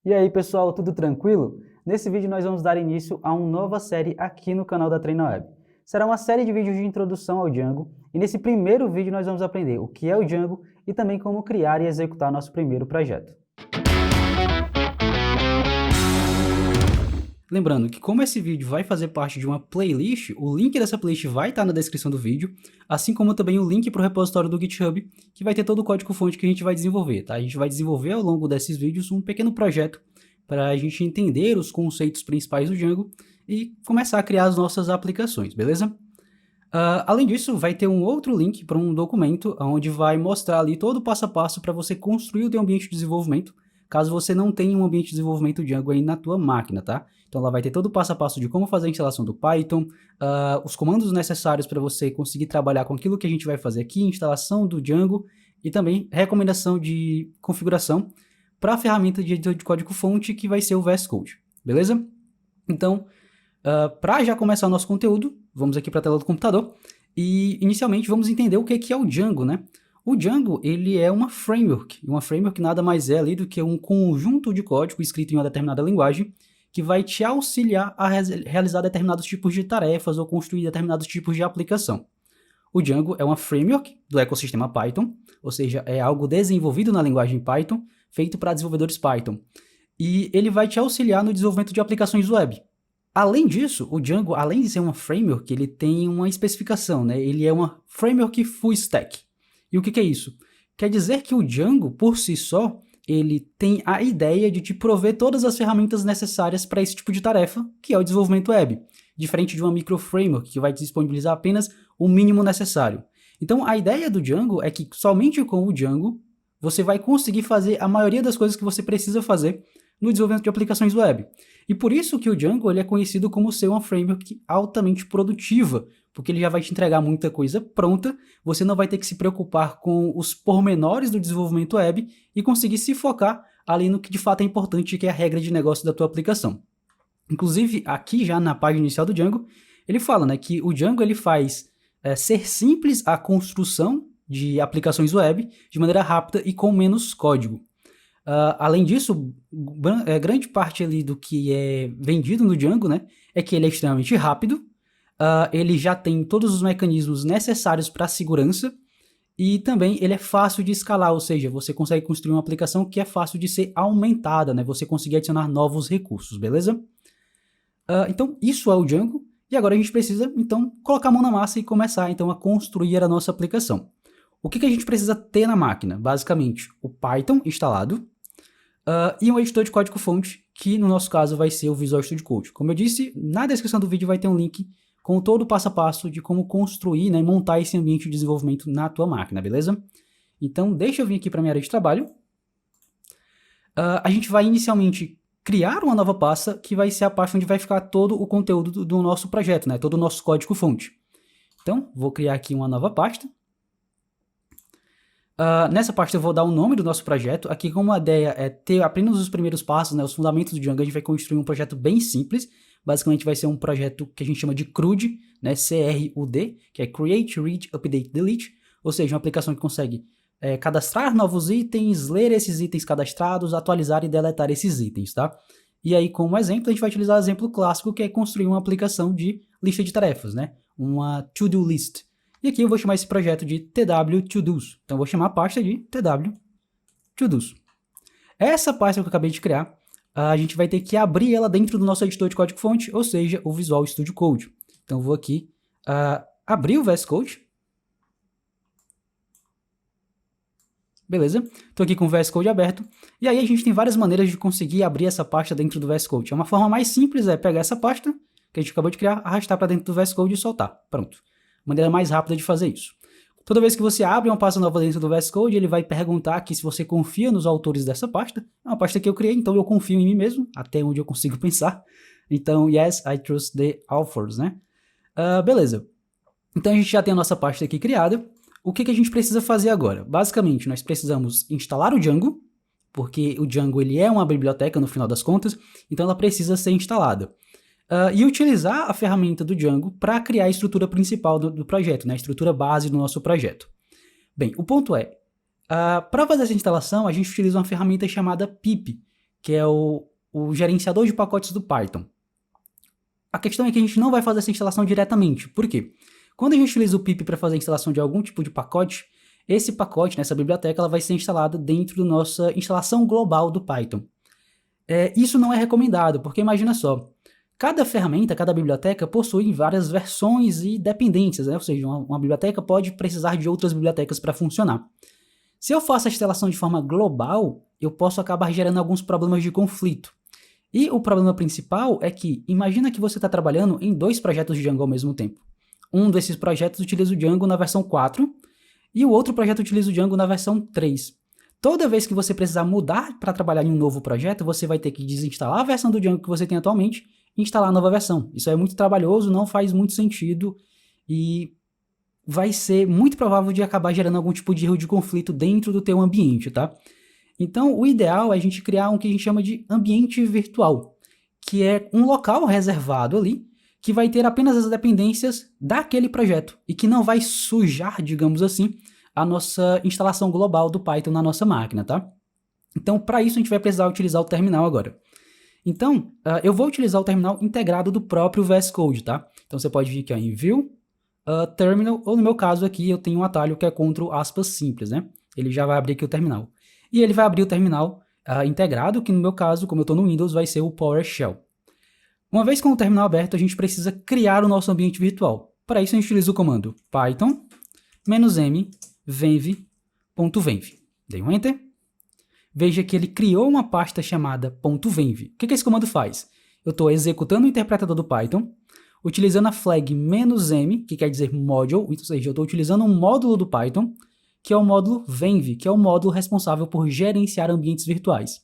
E aí pessoal, tudo tranquilo? Nesse vídeo nós vamos dar início a uma nova série aqui no canal da TreinoWeb. Será uma série de vídeos de introdução ao Django e nesse primeiro vídeo nós vamos aprender o que é o Django e também como criar e executar nosso primeiro projeto. Lembrando que como esse vídeo vai fazer parte de uma playlist, o link dessa playlist vai estar na descrição do vídeo, assim como também o link para o repositório do GitHub, que vai ter todo o código-fonte que a gente vai desenvolver, tá? A gente vai desenvolver ao longo desses vídeos um pequeno projeto para a gente entender os conceitos principais do Django e começar a criar as nossas aplicações, beleza? Além disso, vai ter um outro link para um documento onde vai mostrar ali todo o passo a passo para você construir o teu ambiente de desenvolvimento, caso você não tenha um ambiente de desenvolvimento Django aí na tua máquina, tá? Então lá vai ter todo o passo a passo de como fazer a instalação do Python, os comandos necessários para você conseguir trabalhar com aquilo que a gente vai fazer aqui, instalação do Django e também recomendação de configuração para a ferramenta de editor de código-fonte que vai ser o VS Code, beleza? Então, para já começar o nosso conteúdo, vamos aqui para a tela do computador e inicialmente vamos entender o que é o Django, né? O Django, ele é uma framework nada mais é ali do que um conjunto de código escrito em uma determinada linguagem que vai te auxiliar a realizar determinados tipos de tarefas ou construir determinados tipos de aplicação. O Django é uma framework do ecossistema Python, ou seja, é algo desenvolvido na linguagem Python, feito para desenvolvedores Python. E ele vai te auxiliar no desenvolvimento de aplicações web. Além disso, o Django, além de ser uma framework, ele tem uma especificação, né? Ele é uma framework full stack. E o que é isso? Quer dizer que o Django, por si só, ele tem a ideia de te prover todas as ferramentas necessárias para esse tipo de tarefa, que é o desenvolvimento web, diferente de uma micro framework, que vai te disponibilizar apenas o mínimo necessário. Então, a ideia do Django é que somente com o Django você vai conseguir fazer a maioria das coisas que você precisa fazer no desenvolvimento de aplicações web. E por isso que o Django ele é conhecido como ser uma framework altamente produtiva, porque ele já vai te entregar muita coisa pronta, você não vai ter que se preocupar com os pormenores do desenvolvimento web e conseguir se focar ali no que de fato é importante, que é a regra de negócio da tua aplicação. Inclusive, aqui já na página inicial do Django, ele fala, né, que o Django ele faz ser simples a construção de aplicações web de maneira rápida e com menos código. Além disso, grande parte ali do que é vendido no Django, né, é que ele é extremamente rápido, ele já tem todos os mecanismos necessários para segurança e também ele é fácil de escalar, ou seja, você consegue construir uma aplicação que é fácil de ser aumentada, né, você conseguir adicionar novos recursos, beleza? Então, isso é o Django e agora a gente precisa, então, colocar a mão na massa e começar, então, a construir a nossa aplicação. O que a gente precisa ter na máquina? Basicamente, o Python instalado, e um editor de código-fonte, que no nosso caso vai ser o Visual Studio Code. Como eu disse, na descrição do vídeo vai ter um link com todo o passo a passo de como construir, né, e montar esse ambiente de desenvolvimento na tua máquina, beleza? Então, deixa eu vir aqui para minha área de trabalho. A gente vai inicialmente criar uma nova pasta, que vai ser a pasta onde vai ficar todo o conteúdo do nosso projeto, né, todo o nosso código-fonte. Então, vou criar aqui uma nova pasta. Nessa parte eu vou dar o nome do nosso projeto. Aqui, como a ideia é ter apenas os primeiros passos, né, os fundamentos do Django, a gente vai construir um projeto bem simples. Basicamente vai ser um projeto que a gente chama de CRUD, né, C-R-U-D, que é Create, Read, Update, Delete, ou seja, uma aplicação que consegue cadastrar novos itens, ler esses itens cadastrados, atualizar e deletar esses itens, tá? E aí, como exemplo, a gente vai utilizar o exemplo clássico, que é construir uma aplicação de lista de tarefas, né, uma to-do list. E aqui eu vou chamar esse projeto de TW To-Dos. Então eu vou chamar a pasta de TW To-Dos. Essa pasta que eu acabei de criar, a gente vai ter que abrir ela dentro do nosso editor de código-fonte, ou seja, o Visual Studio Code. Então eu vou aqui abrir o VS Code. Beleza? Estou aqui com o VS Code aberto. E aí a gente tem várias maneiras de conseguir abrir essa pasta dentro do VS Code. Uma forma mais simples é pegar essa pasta que a gente acabou de criar, arrastar para dentro do VS Code e soltar. Pronto. Maneira mais rápida de fazer isso. Toda vez que você abre uma pasta nova dentro do VS Code, ele vai perguntar aqui se você confia nos autores dessa pasta. É uma pasta que eu criei, então eu confio em mim mesmo, até onde eu consigo pensar. Então, yes, I trust the authors, né? Beleza. Então a gente já tem a nossa pasta aqui criada. O que a gente precisa fazer agora? Basicamente, nós precisamos instalar o Django, porque o Django ele é uma biblioteca no final das contas, então ela precisa ser instalada. E utilizar a ferramenta do Django para criar a estrutura principal do projeto, né? A estrutura base do nosso projeto. Bem, o ponto é, para fazer essa instalação, a gente utiliza uma ferramenta chamada pip, que é o gerenciador de pacotes do Python. A questão é que a gente não vai fazer essa instalação diretamente. Por quê? Quando a gente utiliza o pip para fazer a instalação de algum tipo de pacote, esse pacote, nessa biblioteca, ela vai ser instalada dentro da nossa instalação global do Python. Isso não é recomendado, porque imagina só, cada ferramenta, cada biblioteca possui várias versões e dependências, né? Ou seja, uma biblioteca pode precisar de outras bibliotecas para funcionar. Se eu faço a instalação de forma global, eu posso acabar gerando alguns problemas de conflito. E o problema principal é que, imagina que você está trabalhando em 2 projetos de Django ao mesmo tempo. Um desses projetos utiliza o Django na versão 4 e o outro projeto utiliza o Django na versão 3. Toda vez que você precisar mudar para trabalhar em um novo projeto, você vai ter que desinstalar a versão do Django que você tem atualmente e instalar a nova versão. Isso é muito trabalhoso, não faz muito sentido e vai ser muito provável de acabar gerando algum tipo de erro de conflito dentro do teu ambiente, tá? Então, o ideal é a gente criar um que a gente chama de ambiente virtual, que é um local reservado ali, que vai ter apenas as dependências daquele projeto e que não vai sujar, digamos assim, a nossa instalação global do Python na nossa máquina, tá? Então, para isso, a gente vai precisar utilizar o terminal agora. Então, eu vou utilizar o terminal integrado do próprio VS Code, tá? Então, você pode vir aqui em View, Terminal, ou no meu caso aqui, eu tenho um atalho que é Ctrl aspas simples, né? Ele já vai abrir aqui o terminal. E ele vai abrir o terminal integrado, que no meu caso, como eu estou no Windows, vai ser o PowerShell. Uma vez com o terminal aberto, a gente precisa criar o nosso ambiente virtual. Para isso, a gente utiliza o comando python -m venv.venv. Dei um Enter. Veja que ele criou uma pasta chamada .venv. O que esse comando faz? Eu estou executando o interpretador do Python, utilizando a flag "-m", que quer dizer module, ou seja, eu estou utilizando um módulo do Python, que é o módulo venv, que é o módulo responsável por gerenciar ambientes virtuais.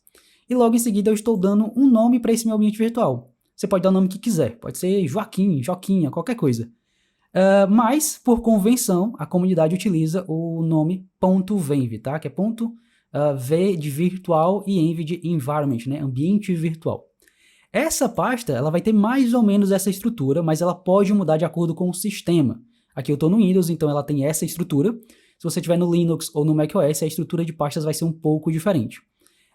E logo em seguida eu estou dando um nome para esse meu ambiente virtual. Você pode dar o nome que quiser, pode ser Joaquim, Joquinha, qualquer coisa. Mas, por convenção, a comunidade utiliza o nome .venv, tá? Que é V de virtual e env de environment, né? Ambiente virtual. Essa pasta ela vai ter mais ou menos essa estrutura, mas ela pode mudar de acordo com o sistema. Aqui eu estou no Windows, então ela tem essa estrutura. Se você estiver no Linux ou no macOS, a estrutura de pastas vai ser um pouco diferente.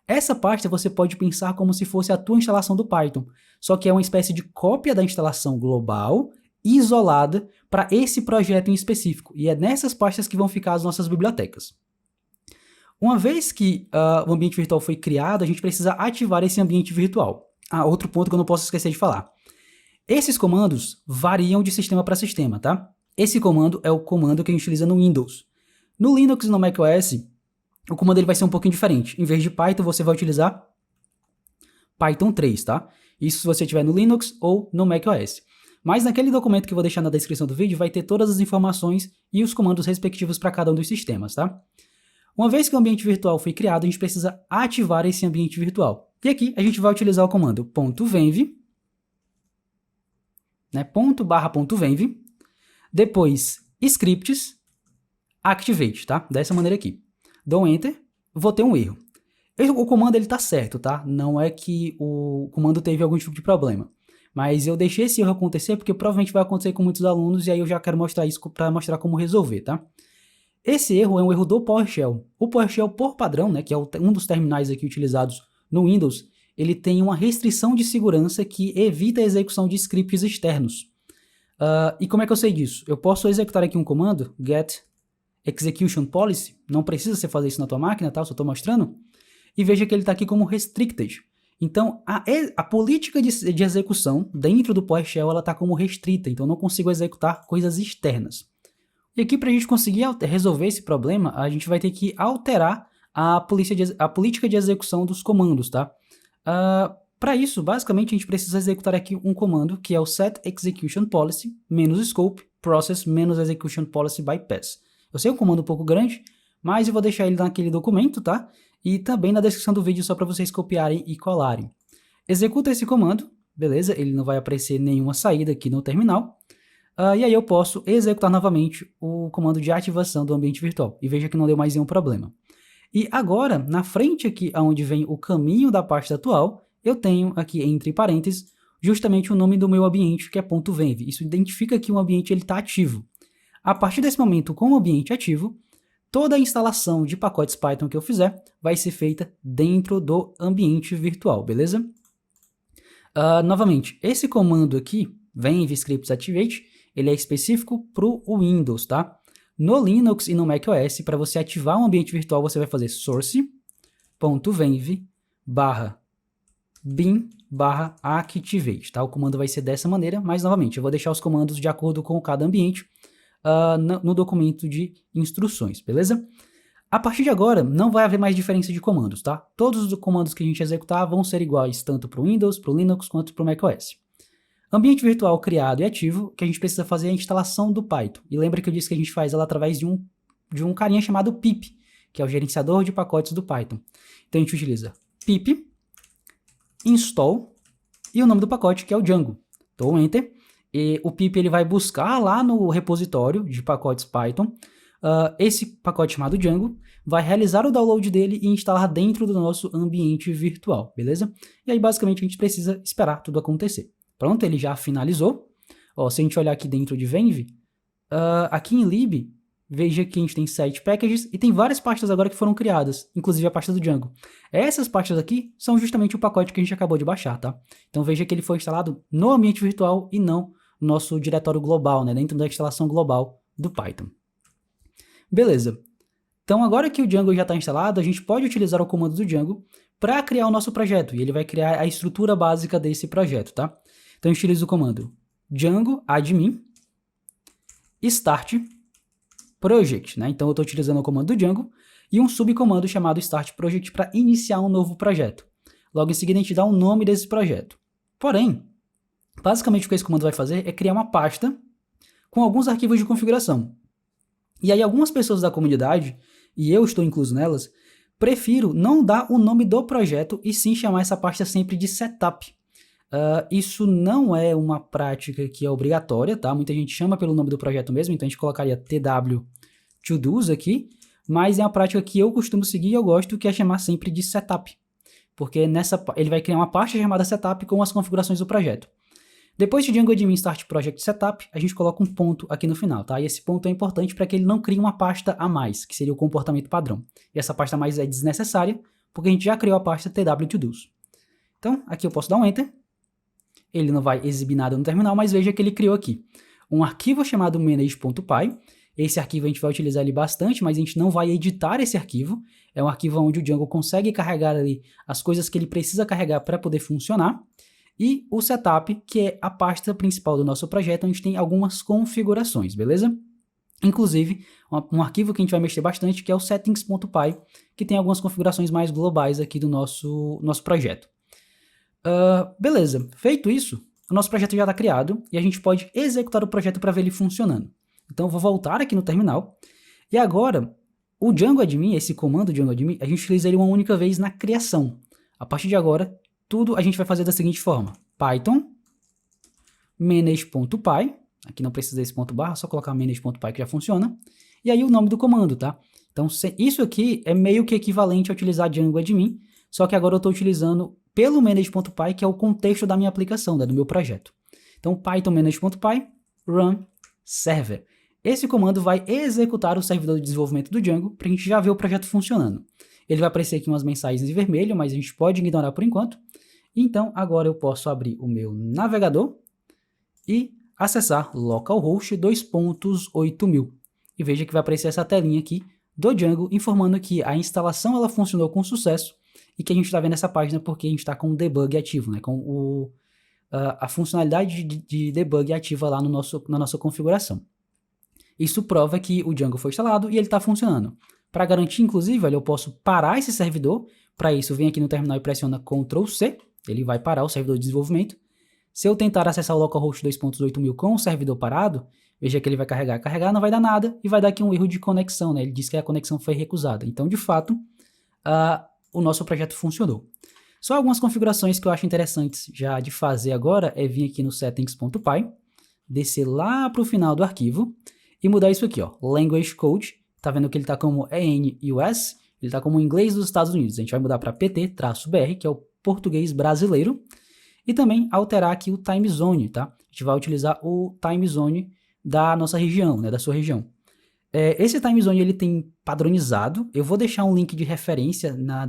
Essa pasta você pode pensar como se fosse a tua instalação do Python, só que é uma espécie de cópia da instalação global, isolada para esse projeto em específico, e é nessas pastas que vão ficar as nossas bibliotecas. Uma vez que o ambiente virtual foi criado, a gente precisa ativar esse ambiente virtual. Outro ponto que eu não posso esquecer de falar. Esses comandos variam de sistema para sistema, tá? Esse comando é o comando que a gente utiliza no Windows. No Linux e no macOS, o comando ele vai ser um pouquinho diferente. Em vez de Python, você vai utilizar Python 3, tá? Isso se você estiver no Linux ou no macOS. Mas naquele documento que eu vou deixar na descrição do vídeo, vai ter todas as informações e os comandos respectivos para cada um dos sistemas, tá? Uma vez que o ambiente virtual foi criado, a gente precisa ativar esse ambiente virtual. E aqui a gente vai utilizar o comando .venv, né, .venv, depois scripts, activate, tá? Dessa maneira aqui. Dou um Enter, vou ter um erro. O comando ele tá certo, tá? Não é que o comando teve algum tipo de problema. Mas eu deixei esse erro acontecer porque provavelmente vai acontecer com muitos alunos e aí eu já quero mostrar isso para mostrar como resolver, tá? Esse erro é um erro do PowerShell. O PowerShell, por padrão, né, que é um dos terminais aqui utilizados no Windows, ele tem uma restrição de segurança que evita a execução de scripts externos. E como é que eu sei disso? Eu posso executar aqui um comando, get execution policy, não precisa você fazer isso na tua máquina, tá? Eu só estou mostrando. E veja que ele está aqui como restricted. Então, a política de execução dentro do PowerShell está como restrita, então eu não consigo executar coisas externas. E aqui, para a gente conseguir resolver esse problema, a gente vai ter que alterar a política de execução dos comandos, tá? Para isso, basicamente, a gente precisa executar aqui um comando, que é o set execution policy, -scope, process, -execution policy bypass. Eu sei, é um comando um pouco grande, mas eu vou deixar ele naquele documento, tá? E também na descrição do vídeo, só para vocês copiarem e colarem. Executa esse comando, beleza? Ele não vai aparecer nenhuma saída aqui no terminal. E aí eu posso executar novamente o comando de ativação do ambiente virtual. E veja que não deu mais nenhum problema. E agora, na frente aqui, onde vem o caminho da pasta atual, eu tenho aqui, entre parênteses, justamente o nome do meu ambiente, que é .venv. Isso identifica que o ambiente está ativo. A partir desse momento, com o ambiente ativo, toda a instalação de pacotes Python que eu fizer vai ser feita dentro do ambiente virtual, beleza? Novamente, esse comando aqui, venv scripts activate, ele é específico para o Windows, tá? No Linux e no macOS, para você ativar um ambiente virtual, você vai fazer source.venv/bin/activate, tá? O comando vai ser dessa maneira, mas novamente, eu vou deixar os comandos de acordo com cada ambiente no documento de instruções, beleza? A partir de agora, não vai haver mais diferença de comandos, tá? Todos os comandos que a gente executar vão ser iguais, tanto para o Windows, para o Linux, quanto para o macOS. Ambiente virtual criado e ativo, o que a gente precisa fazer é a instalação do Python. E lembra que eu disse que a gente faz ela através de um carinha chamado pip, que é o gerenciador de pacotes do Python. Então a gente utiliza pip, install, e o nome do pacote, que é o Django. Então enter, e o pip ele vai buscar lá no repositório de pacotes Python, esse pacote chamado Django, vai realizar o download dele e instalar dentro do nosso ambiente virtual, beleza? E aí basicamente a gente precisa esperar tudo acontecer. Pronto, ele já finalizou. Ó, se a gente olhar aqui dentro de venv, aqui em lib, veja que a gente tem site packages e tem várias pastas agora que foram criadas, inclusive a pasta do Django. Essas pastas aqui são justamente o pacote que a gente acabou de baixar, tá? Então veja que ele foi instalado no ambiente virtual e não no nosso diretório global, né? Dentro da instalação global do Python. Beleza. Então agora que o Django já está instalado, a gente pode utilizar o comando do Django para criar o nosso projeto, e ele vai criar a estrutura básica desse projeto, tá? Então eu utilizo o comando Django admin start project, né? Então eu estou utilizando o comando do Django e um subcomando chamado start project para iniciar um novo projeto. Logo em seguida a gente dá um nome desse projeto. Porém, basicamente o que esse comando vai fazer é criar uma pasta com alguns arquivos de configuração. E aí algumas pessoas da comunidade, e eu estou incluso nelas, prefiro não dar o nome do projeto e sim chamar essa pasta sempre de setup. Isso não é uma prática que é obrigatória, tá? Muita gente chama pelo nome do projeto mesmo, então a gente colocaria tw todos aqui, mas é uma prática que eu costumo seguir e eu gosto, que é chamar sempre de setup, porque ele vai criar uma pasta chamada setup com as configurações do projeto. Depois de Django admin start project setup, a gente coloca um ponto aqui no final, tá? E esse ponto é importante para que ele não crie uma pasta a mais, que seria o comportamento padrão. E essa pasta a mais é desnecessária, porque a gente já criou a pasta tw todos. Então, aqui eu posso dar um enter. Ele não vai exibir nada no terminal, mas veja que ele criou aqui um arquivo chamado manage.py. Esse arquivo a gente vai utilizar ele bastante, mas a gente não vai editar esse arquivo. É um arquivo onde o Django consegue carregar ali as coisas que ele precisa carregar para poder funcionar. E o setup, que é a pasta principal do nosso projeto, onde tem algumas configurações, beleza? Inclusive, um arquivo que a gente vai mexer bastante, que é o settings.py, que tem algumas configurações mais globais aqui do nosso projeto. Beleza, feito isso, o nosso projeto já está criado e a gente pode executar o projeto para ver ele funcionando. Então eu vou voltar aqui no terminal e agora o Django admin, esse comando Django admin, a gente utiliza ele uma única vez na criação. A partir de agora, tudo a gente vai fazer da seguinte forma: Python manage.py, aqui não precisa desse ponto barra, só colocar manage.py que já funciona, e aí o nome do comando, tá? Então isso aqui é meio que equivalente a utilizar Django admin, só que agora eu estou utilizando pelo manage.py, que é o contexto da minha aplicação, né, do meu projeto. Então, Python manage.py run server. Esse comando vai executar o servidor de desenvolvimento do Django para a gente já ver o projeto funcionando. Ele vai aparecer aqui umas mensagens em vermelho, mas a gente pode ignorar por enquanto. Então, agora eu posso abrir o meu navegador e acessar localhost 2.8000. E veja que vai aparecer essa telinha aqui do Django informando que a instalação ela funcionou com sucesso e que a gente está vendo essa página porque a gente está com o debug ativo, né? Com a funcionalidade de debug ativa lá na nossa configuração. Isso prova que o Django foi instalado e ele está funcionando. Para garantir, inclusive, olha, eu posso parar esse servidor. Para isso, vem aqui no terminal e pressiona Ctrl C. Ele vai parar o servidor de desenvolvimento. Se eu tentar acessar o localhost 2.8000 com o servidor parado, veja que ele vai carregar, não vai dar nada e vai dar aqui um erro de conexão, né? Ele diz que a conexão foi recusada. Então, de fato, o nosso projeto funcionou. Só algumas configurações que eu acho interessantes já de fazer agora é vir aqui no settings.py, descer lá para o final do arquivo e mudar isso aqui, ó, language code. Tá vendo que ele tá como EN-US, ele tá como inglês dos Estados Unidos. A gente vai mudar para PT-BR, que é o português brasileiro, e também alterar aqui o time zone, tá? A gente vai utilizar o time zone da nossa região, né, da sua região. Esse time zone ele tem padronizado. Eu vou deixar um link de referência na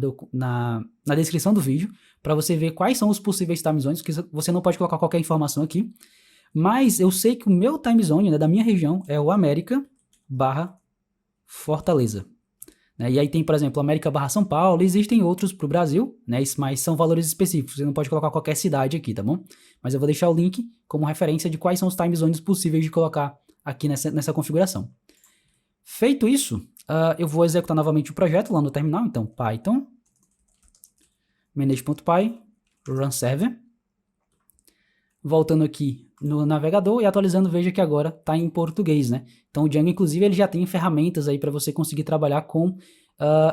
descrição do vídeo para você ver quais são os possíveis time zones, porque você não pode colocar qualquer informação aqui. Mas eu sei que o meu time zone, né, da minha região, é o América/Fortaleza. Né? E aí tem, por exemplo, América/São Paulo, existem outros para o Brasil, né, mas são valores específicos, você não pode colocar qualquer cidade aqui, tá bom? Mas eu vou deixar o link como referência de quais são os time zones possíveis de colocar aqui nessa configuração. Feito isso, eu vou executar novamente o projeto lá no terminal, então Python manage.py run server. Voltando aqui no navegador e atualizando, veja que agora está em português, né? Então o Django, inclusive, ele já tem ferramentas aí para você conseguir trabalhar com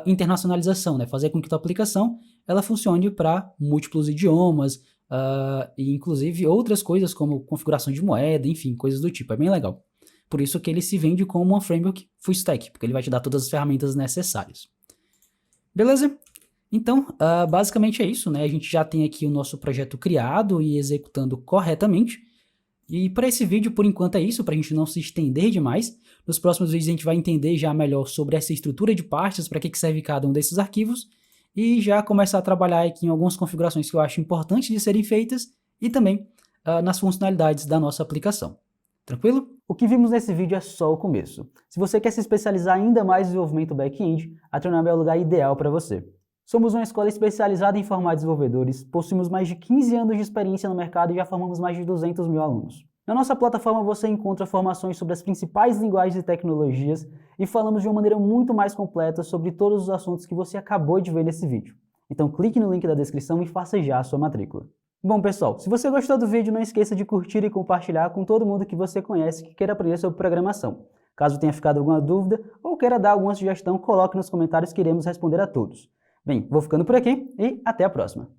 internacionalização, né? Fazer com que a tua aplicação ela funcione para múltiplos idiomas e inclusive outras coisas como configuração de moeda, enfim, coisas do tipo. É bem legal. Por isso que ele se vende como uma framework full stack, porque ele vai te dar todas as ferramentas necessárias. Beleza? Então, basicamente é isso, né? A gente já tem aqui o nosso projeto criado e executando corretamente. E para esse vídeo, por enquanto é isso, para a gente não se estender demais. Nos próximos vídeos a gente vai entender já melhor sobre essa estrutura de pastas, para que serve cada um desses arquivos, e já começar a trabalhar aqui em algumas configurações que eu acho importantes de serem feitas, e também nas funcionalidades da nossa aplicação. Tranquilo? O que vimos nesse vídeo é só o começo. Se você quer se especializar ainda mais em desenvolvimento back-end, a Tronab é o lugar ideal para você. Somos uma escola especializada em formar desenvolvedores, possuímos mais de 15 anos de experiência no mercado e já formamos mais de 200 mil alunos. Na nossa plataforma você encontra formações sobre as principais linguagens e tecnologias e falamos de uma maneira muito mais completa sobre todos os assuntos que você acabou de ver nesse vídeo. Então clique no link da descrição e faça já a sua matrícula. Bom pessoal, se você gostou do vídeo, não esqueça de curtir e compartilhar com todo mundo que você conhece que queira aprender sobre programação. Caso tenha ficado alguma dúvida ou queira dar alguma sugestão, coloque nos comentários que iremos responder a todos. Bem, vou ficando por aqui e até a próxima.